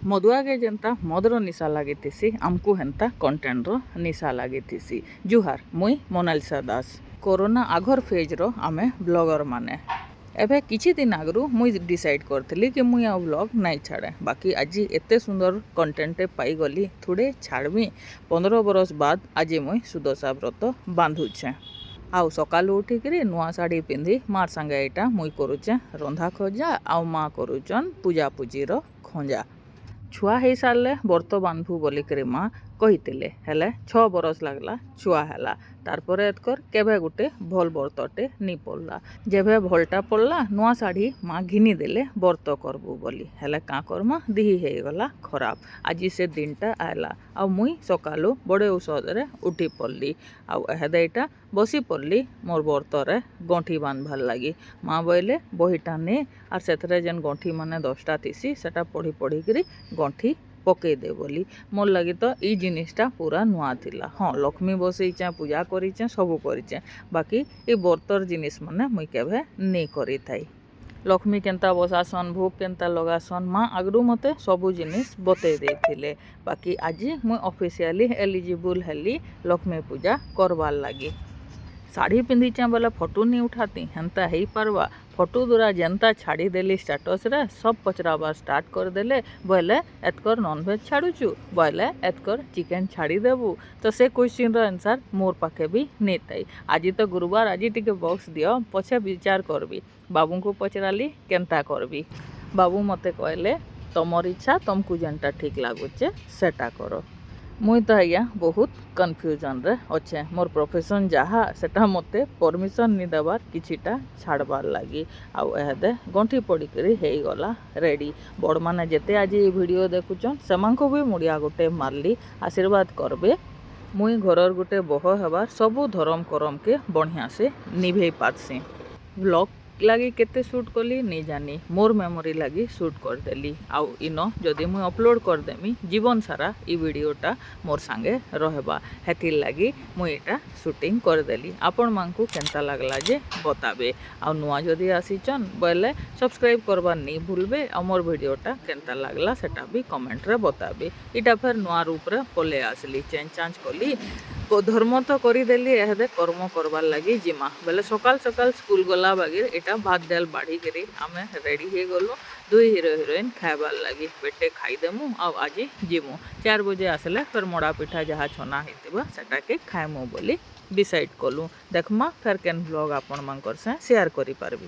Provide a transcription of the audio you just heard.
मधुआ के जेनता मदर निशा लगी आमको हेन्ता कंटेंट निशा लगी। जुहार मुई मोनालिसा दास। कोरोना आघर फेज रो आमे ब्लॉगर माने एबे किछि दिन आगरू मुई डिसाइड करथली कि मुई आ ब्लॉग नहीं छाड़े। बाकी आज एते सुंदर कंटेंट पाई गली थोड़े छाड़मी। 15 बरस बाद आज मुई सुदशा व्रत बांधुछे। आउ सकालू उठिकी नुआ शाढ़ी पिंधि मार संगे एटा मुई करुचे रंधा खजा आउ माँ करुचन पूजा पूजीर खंजा। छुआ हो सारे व्रत बांधु बोलिकी माँ कही हेले 6 बरस लगला छुआ है तार एतकर केबे गुटे भल व्रतटे नी पड़ला। जेबे भलटा पड़ला नुआ शाढ़ी माँ घिनी देले व्रत करबू बोली हेले का करमा दिही हो गला खराब। आज से दिनटा आयला आ मुई सकालू बड़े औषधरे उठी पड़ली आदे यहाँ बसी पड़ली मोर व्रतरे गंठी बांधबार लगी। माँ बोले बहीटा ने आर से जेन गंठी माने 10टा थीसी सेटा पढ़ी पढ़ी गंठी पकई दे बोली। मोर लगी तो ई जिनिसटा पूरा नुआ थिला। हाँ लक्ष्मी बसईचे पूजा करीचे सबू करीचे बाकी ये व्रतर जिनिस माने मुई केभे नहीं करी थाई। लक्ष्मी केन्ता बसासन भोग केन्ता लगासन माँ आगरू मते सबू जिनिस बतई देथिले। बाकी आज मुई ऑफिशियली एलिजिबल हेली लक्ष्मी पूजा करवार लगी। साड़ी पिंधिचे बोले फोटो नहीं उठाती हेन्ता ही पारवा। फोटो दूरा जेनता छाड़ी देली स्टेटस रे सब पचराबार स्टार्ट कर देले बोले एतकर नॉनवेज छाड़ुचु बोले एतकर चिकेन छाड़ी देबू। तो से क्वेश्चन रो आंसर मोर पाखे भी नहीं थाई। आज तो गुरुवार आज टिके बॉक्स दियो पछे विचार करबी। बाबू को पचराली केन्ता करबी। बाबू मते कहले तमर इच्छा तुमको जेनटा ठीक लागुचे सेटा करो। मुई तो आज्ञा बहुत कन्फ्यूजन रे अच्छे। मोर प्रोफेशन जहा सेटा मते परमिशन नहीं देवार किछिटा छाड़बार लगी आदे गंठी पड़िकी हो गला रेडी। बड़ माने जेते आज ये वीडियो देखुचन सेमांको भी मुड़िया गोटे मारली आशीर्वाद करबे। मुई घरर गोटे बह हबार सबू धर्म करम के बढ़िया से निभे पारसी। ब्लॉग लगी केते शूट कली नहीं जानी मोर मेमोरी लगी शूट कर देली आउ इनो जदि मुई अपलोड कर देमी जीवन सारा ई वीडियोटा मोर संगे रहबा हेतिर लगी मुई एटा शूटिंग कर देली। आपण मानकू केनता लागला जे बताबे आउ नुआ जदि आसीचन बोले सब्सक्राइब करबा नहीं भूलबे आ मोर वीडियोटा केनता लागला सेटा भी कमेंट रे बताबे। इटा फिर नुआ रूप रे पले आसली चेंज चांज कली धर्म तो करदेली एहदे कर्म करवार लगी जिमा बोले सकाल सकाल स्कूल गला बागिर एटा भात डाल बाढ़ी करी आमे रेडी हो गलु 2 हीरो हिरोइन खाइबार लगी पेटे खाईदेमु आ आज जीमु 4 बजे आसले फिर मोड़ा पिठा जहाँ छना होता सेटा के खाएमु बोली डिसाइड कलु। देखमा फिर केन ब्लॉग आपण मानकर से शेयर करि पारबी।